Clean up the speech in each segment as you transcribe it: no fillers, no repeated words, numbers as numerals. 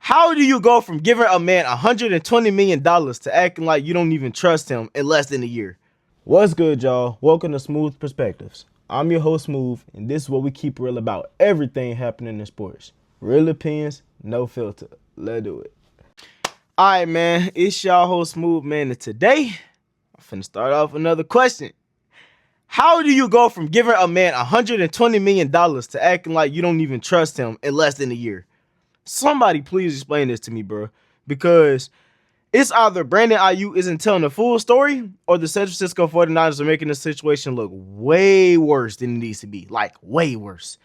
How do you go from giving a man $120 million to acting like you don't even trust him in less than a year? What's good, y'all? Welcome to Smooth Perspectives. I'm your host, Smooth, and this is what we keep real about everything happening in sports. Real opinions, no filter. Let's do it. All right, man. It's y'all host, Smooth, man, and today I'm finna start off with another question. How do you go from giving a man $120 million to acting like you don't even trust him in less than a year? Somebody please explain this to me, bro. Because it's either Brandon Aiyuk isn't telling the full story or the San Francisco 49ers are making the situation look way worse than it needs to be. Like, way worse.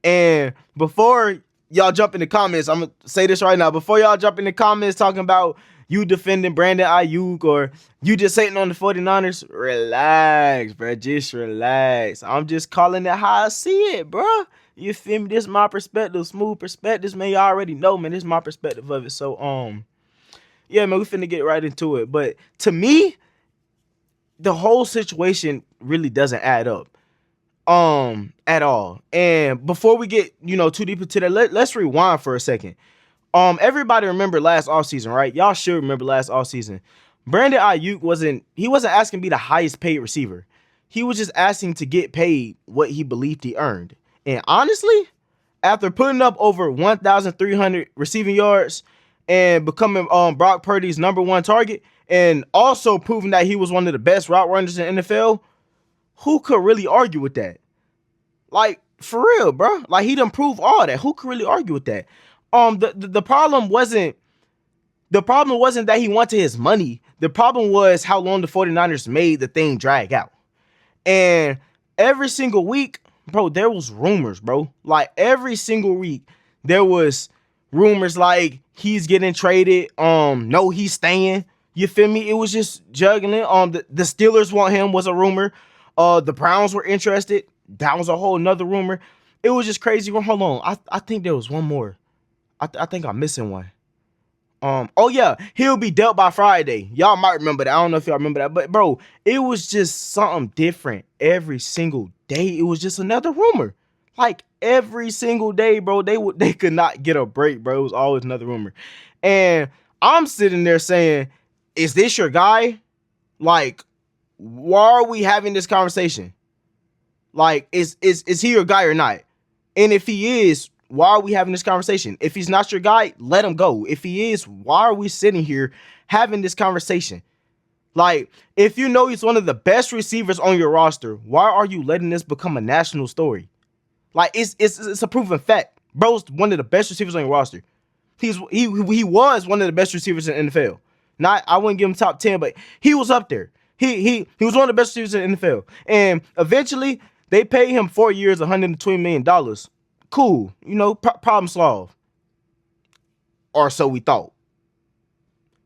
And before y'all jump in the comments, I'm going to say this right now. Before y'all jump in the comments talking about you defending Brandon Aiyuk or you just hating on the 49ers, relax, bro. Just relax. I'm just calling it how I see it, bro. You feel me? This is my perspective, Smooth Perspectives, man. You already know, man. This is my perspective of it. So, yeah, man, we finna get right into it. But to me, the whole situation really doesn't add up, at all. And before we get, too deep into that, let's rewind for a second. Everybody remember last offseason, right? Y'all should remember last offseason. Brandon Aiyuk wasn't asking to be the highest paid receiver. He was just asking to get paid what he believed he earned. And honestly, after putting up over 1,300 receiving yards and becoming Brock Purdy's number one target and also proving that he was one of the best route runners in the NFL, who could really argue with that? Like, for real, bro. Like, he done proved all that. Who could really argue with that? The problem wasn't that he wanted his money. The problem was how long the 49ers made the thing drag out. And every single week, bro, there was rumors, bro. Like, every single week, there was rumors like he's getting traded. No, he's staying. You feel me? It was just juggling. The Steelers want him was a rumor. The Browns were interested. That was a whole nother rumor. It was just crazy. Hold on. I think there was one more. I think I'm missing one. Oh yeah, he'll be dealt by Friday. Y'all might remember that. I don't know if y'all remember that, but bro, it was just something different every single day. It was just another rumor. Like every single day, bro, they could not get a break, bro. It was always another rumor. And I'm sitting there saying, is this your guy? Like, why are we having this conversation? Like, is he your guy or not? And if he is, why are we having this conversation? If he's not your guy, let him go. If he is, why are we sitting here having this conversation? Like, if you know he's one of the best receivers on your roster, why are you letting this become a national story? Like, it's a proven fact. Bro's one of the best receivers on your roster. He was one of the best receivers in the NFL. Not, I wouldn't give him top 10, but he was up there. He was one of the best receivers in the NFL. And eventually, they paid him 4 years, $120 million. Cool, problem solved. Or so we thought.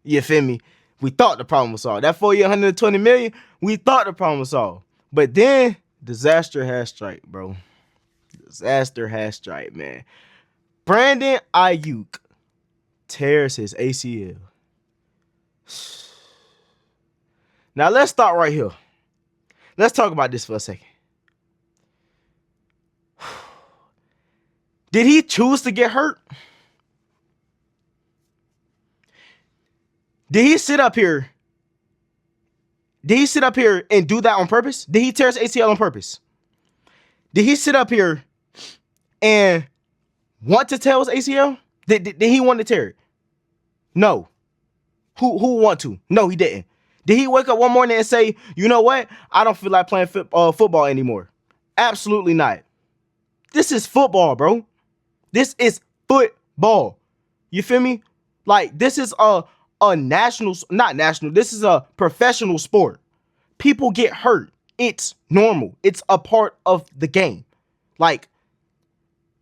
You feel me? We thought the problem was solved. That 4 year, $120 million, we thought the problem was solved. But then, disaster has struck, bro. Disaster has struck, man. Brandon Aiyuk tears his ACL. Now, let's start right here. Let's talk about this for a second. Did he choose to get hurt? Did he sit up here and do that on purpose? Did he tear his ACL on purpose? Did he sit up here and want to tear his ACL? Did he want to tear it? No. Who want to? No, he didn't. Did he wake up one morning and say, you know what? I don't feel like playing football anymore. Absolutely not. This is football, bro. This is football. You feel me? Like, this is a this is a professional sport. People get hurt. It's normal. It's a part of the game. Like,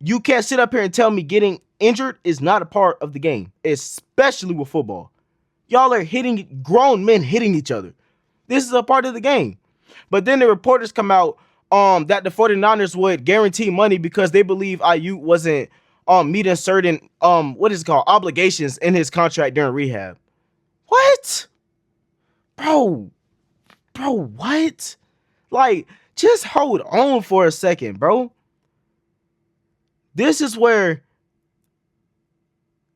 you can't sit up here and tell me getting injured is not a part of the game, especially with football. Y'all are grown men hitting each other. This is a part of the game. But then the reporters come out that the 49ers would guarantee money because they believe Aiyuk wasn't meeting certain obligations in his contract during rehab. What? Bro, what? Like, just hold on for a second, bro. This is where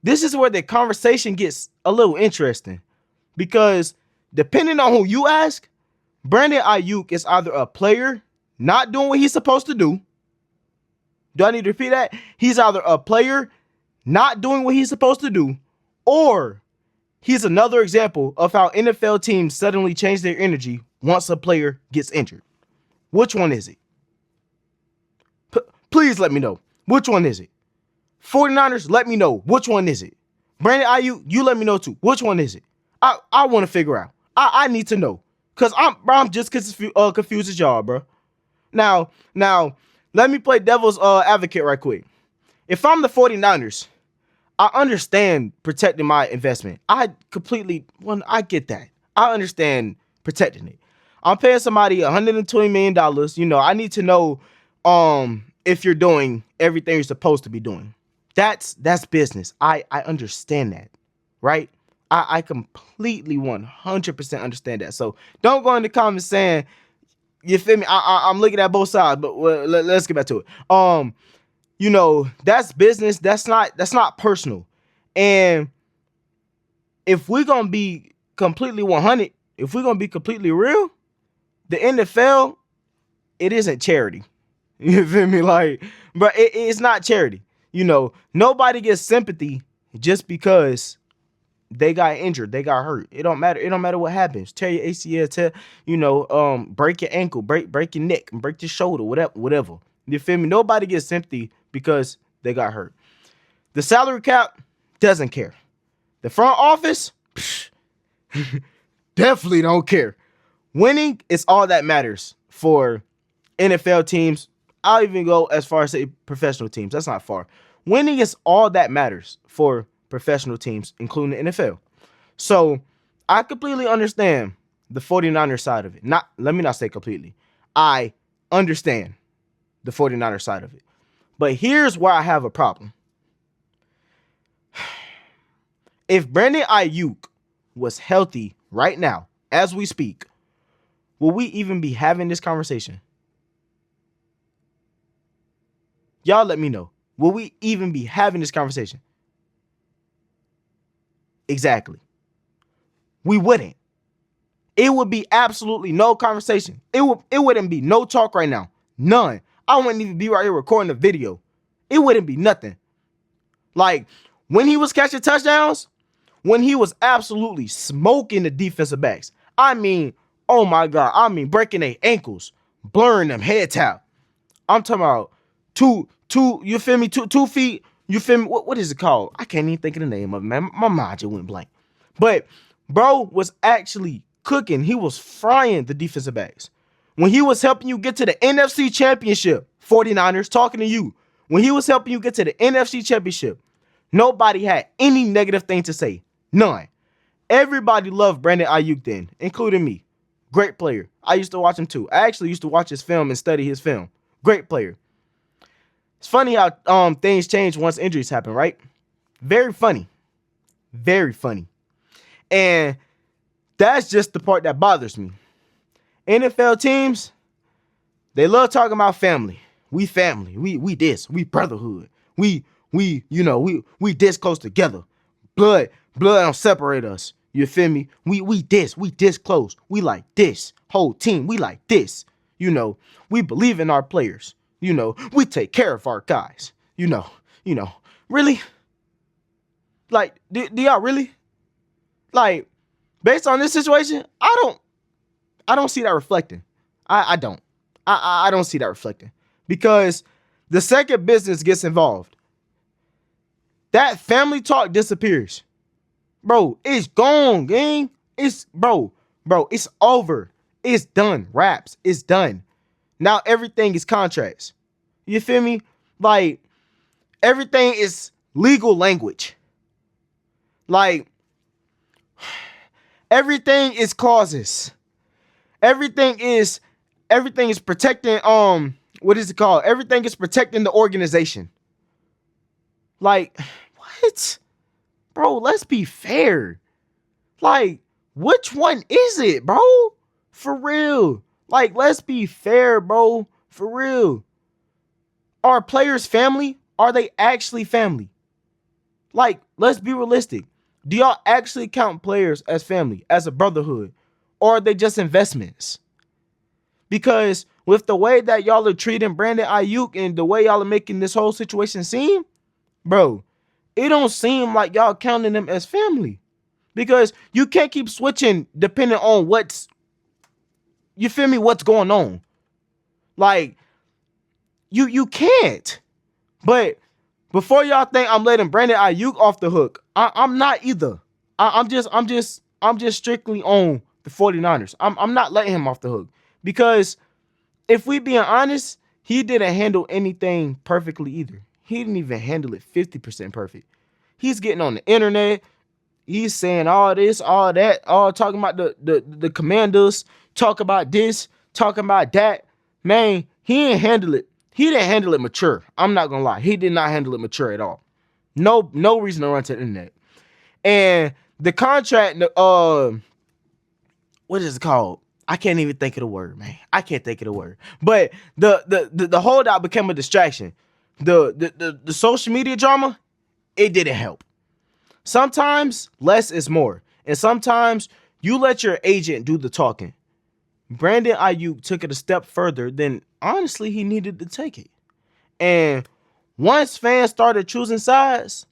This is where the conversation gets a little interesting because depending on who you ask, Brandon Aiyuk is either a player not doing what he's supposed to do. Do I need to repeat that? He's either a player not doing what he's supposed to do, or he's another example of how NFL teams suddenly change their energy once a player gets injured. Which one is it? Please let me know. Which one is it? 49ers, let me know. Which one is it? Brandon Aiyuk, you let me know too. Which one is it? I want to figure out. I need to know. Because I'm just confused as y'all, bro. Now, let me play devil's advocate right quick. If I'm the 49ers, I understand protecting my investment. I get that. I understand protecting it. I'm paying somebody $120 million. You know, I need to know if you're doing everything you're supposed to be doing. That's business. I understand that, right? I completely 100% understand that. So don't go in the comments saying, you feel me? I'm looking at both sides, but let's get back to it. You know, that's business. That's not personal. And if we're gonna be completely 100, if we're gonna be completely real, the NFL, it isn't charity. You feel me? Like, but it's not charity. You know, nobody gets sympathy just because they got injured, they got hurt. It don't matter. It don't matter what happens. Tear your ACL, break your ankle, break your neck, break your shoulder, whatever. You feel me? Nobody gets sympathy because they got hurt. The salary cap doesn't care. The front office definitely don't care. Winning is all that matters for NFL teams. I'll even go as far as say professional teams. That's not far. Winning is all that matters for professional teams, including the NFL. So I completely understand the 49ers side of it. Let me not say completely. I understand the 49ers side of it. But here's where I have a problem. If Brandon Aiyuk was healthy right now, as we speak, will we even be having this conversation? Y'all let me know. Will we even be having this conversation? Exactly. We wouldn't. It would be absolutely no conversation. It wouldn't be no talk right now. None. I wouldn't even be right here recording a video. It wouldn't be nothing. Like, when he was catching touchdowns, when he was absolutely smoking the defensive backs. I mean, oh my God. I mean, breaking their ankles, blurring them head tap. I'm talking about two, you feel me? 2 feet. You feel me? What is it called? I can't even think of the name of it, man. My mind just went blank. But bro was actually cooking. He was frying the defensive backs. When he was helping you get to the NFC Championship, 49ers talking to you. When he was helping you get to the NFC Championship, nobody had any negative thing to say. None. Everybody loved Brandon Aiyuk then, including me. Great player. I used to watch him too. I actually used to watch his film and study his film. Great player. It's funny how things change once injuries happen, right? Very funny. Very funny. And that's just the part that bothers me. NFL teams, they love talking about family. We family. We this. We brotherhood. We this close together. Blood don't separate us. You feel me? We this close. We like this. Whole team, we like this. You know, we believe in our players. You know, we take care of our guys. You know, really? Like, do y'all really? Like, based on this situation, I don't see that reflecting. I don't. I don't see that reflecting. Because the second business gets involved, that family talk disappears. Bro, it's gone, gang. It's over. It's done. Raps. It's done. Now everything is contracts. You feel me? Like, everything is legal language. Like, everything is clauses. Everything is protecting, what is it called? Everything is protecting the organization. Like, what? Bro, let's be fair. Like, which one is it, bro? For real. Like, let's be fair, bro. For real. Are players family? Are they actually family? Like, let's be realistic. Do y'all actually count players as family, as a brotherhood, or are they just investments? Because with the way that y'all are treating Brandon Aiyuk and the way y'all are making this whole situation seem, bro, it don't seem like y'all counting them as family. Because you can't keep switching depending on what's, you feel me, what's going on. Like, you can't. But before y'all think I'm letting Brandon Aiyuk off the hook, I'm not either. I'm just strictly on the 49ers. I'm not letting him off the hook. Because if we being honest, he didn't handle anything perfectly either. He didn't even handle it 50% perfect. He's getting on the internet. He's saying all this, all that, all talking about the commanders, talk about this, talking about that. Man, he didn't handle it. He didn't handle it mature. I'm not gonna lie. He did not handle it mature at all. No reason to run to the internet. And the contract, what is it called? I can't even think of the word, man. I can't think of the word. But the holdout became a distraction. The social media drama, it didn't help. Sometimes less is more. And sometimes you let your agent do the talking. Brandon Aiyuk took it a step further than honestly he needed to take it. And once fans started choosing sides,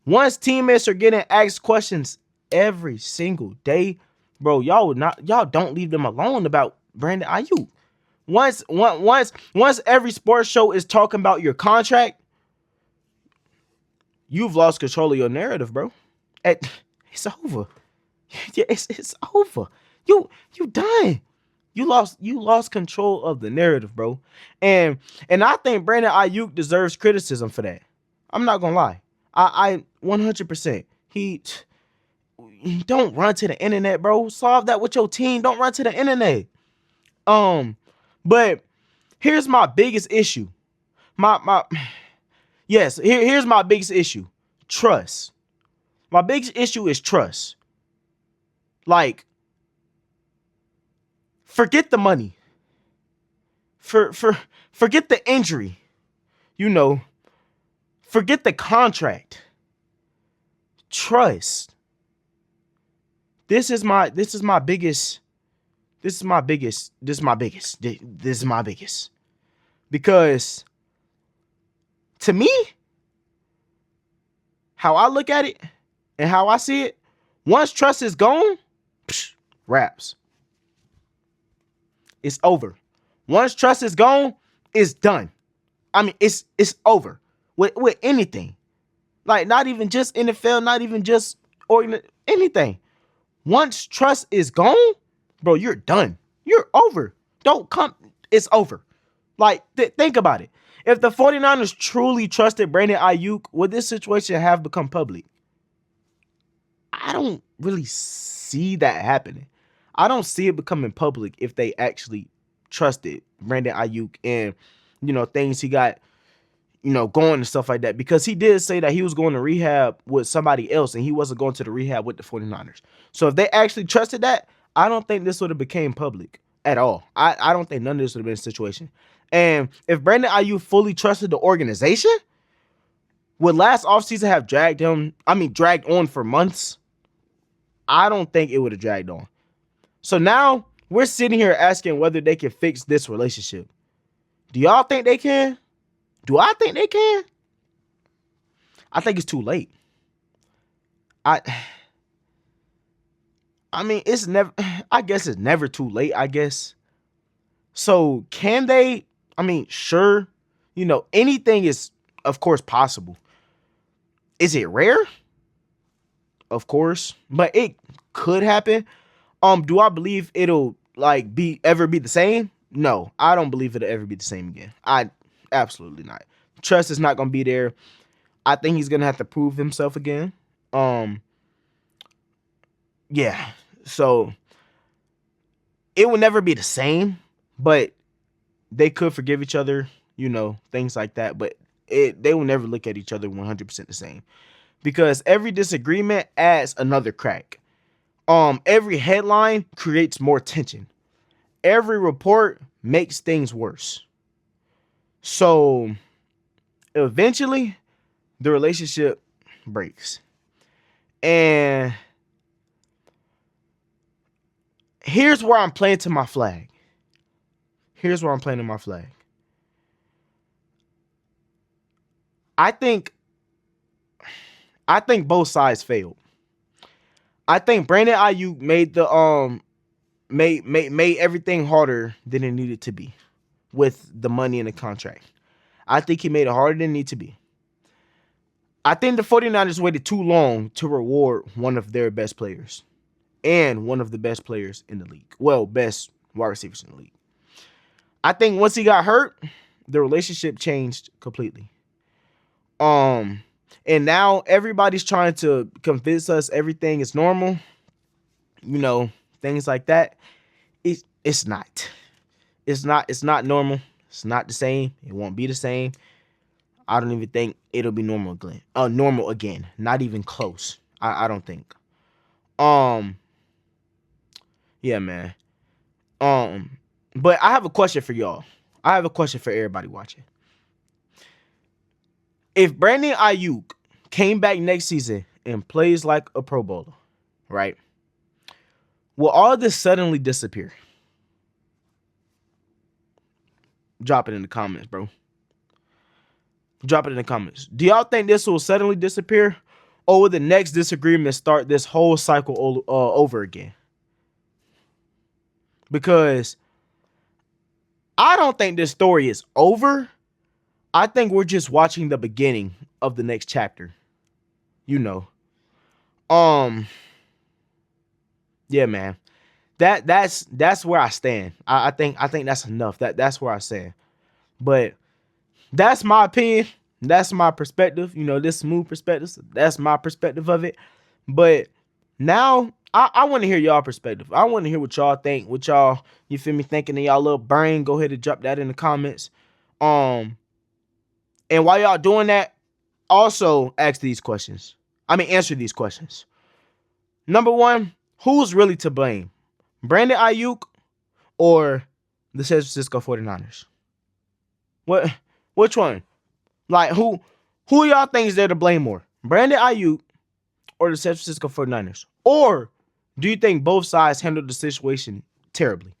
once teammates are getting asked questions every single day, bro, y'all don't leave them alone about Brandon Aiyuk. Once every sports show is talking about your contract, you've lost control of your narrative, bro. It's over. Yeah, it's over. You done. You lost control of the narrative, bro. And I think Brandon Aiyuk deserves criticism for that. I'm not gonna lie. I 100%. He don't run to the internet, bro. Solve that with your team. Don't run to the internet. But here's my biggest issue. Here's my biggest issue. Trust. My biggest issue is trust. Like, forget the money. Forget the injury. Forget the contract. Trust. This is my biggest. Because to me, how I look at it and how I see it, once trust is gone, wraps. It's over. Once trust is gone, it's done. I mean, it's over with anything. Like, not even just NFL, not even just anything. Once trust is gone, bro, you're done. You're over. Don't come. It's over. Like, think about it. If the 49ers truly trusted Brandon Aiyuk, would this situation have become public? I don't really see that happening. I don't see it becoming public if they actually trusted Brandon Aiyuk and, things he got, going and stuff like that. Because he did say that he was going to rehab with somebody else and he wasn't going to the rehab with the 49ers. So if they actually trusted that, I don't think this would have became public at all. I don't think none of this would have been a situation. And if Brandon Aiyuk fully trusted the organization, would last offseason have dragged on for months? I don't think it would have dragged on. So now we're sitting here asking whether they can fix this relationship. Do y'all think they can? Do I think they can? I think it's too late. I guess it's never too late, I guess. So can they? Sure. Anything is, of course, possible. Is it rare? Of course. But it could happen. Do I believe it'll ever be the same? No, I don't believe it'll ever be the same again. Absolutely not. Trust is not gonna be there. I think he's gonna have to prove himself again. Yeah. So it will never be the same, but they could forgive each other, things like that. But they will never look at each other 100% the same, because every disagreement adds another crack. Every headline creates more tension. Every report makes things worse. So eventually the relationship breaks. And here's where I'm planting my flag. I think both sides failed. I think Brandon Aiyuk made everything harder than it needed to be with the money in the contract. I think he made it harder than it needed to be. I think the 49ers waited too long to reward one of their best players and one of the best players in the league. Well, best wide receivers in the league. I think once he got hurt, the relationship changed completely. And now everybody's trying to convince us everything is normal. You know, things like that. It's not. It's not normal. It's not the same. It won't be the same. I don't even think it'll be normal again. Not even close. I don't think. Yeah, man. But I have a question for y'all. I have a question for everybody watching. If Brandon Aiyuk came back next season and plays like a Pro Bowler, right? Will all this suddenly disappear? Drop it in the comments, bro. Drop it in the comments. Do y'all think this will suddenly disappear? Or will the next disagreement start this whole cycle over again? Because I don't think this story is over. I think we're just watching the beginning of the next chapter. You know. Yeah, man. That's where I stand. I think that's enough. That's where I stand. But that's my opinion. That's my perspective. You know, this smooth perspective. That's my perspective of it. But now I want to hear y'all perspective. I want to hear what y'all think. What y'all, you feel me, thinking in y'all little brain. Go ahead and drop that in the comments. And while y'all doing that, also answer these questions. Number one, who's really to blame? Brandon Aiyuk or the San Francisco 49ers? Which one? Like, who y'all think is there to blame more? Brandon Aiyuk or the San Francisco 49ers? Or do you think both sides handled the situation terribly?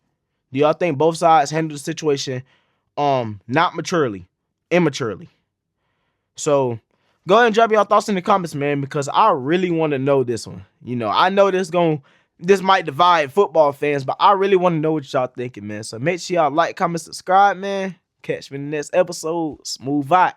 Do y'all think both sides handled the situation not maturely, immaturely? So go ahead and drop y'all thoughts in the comments, man, because I really want to know this one. You know, I know this might divide football fans, but I really want to know what y'all thinking, man. So make sure y'all like, comment, subscribe, man. Catch me in the next episode. Smooth vibe.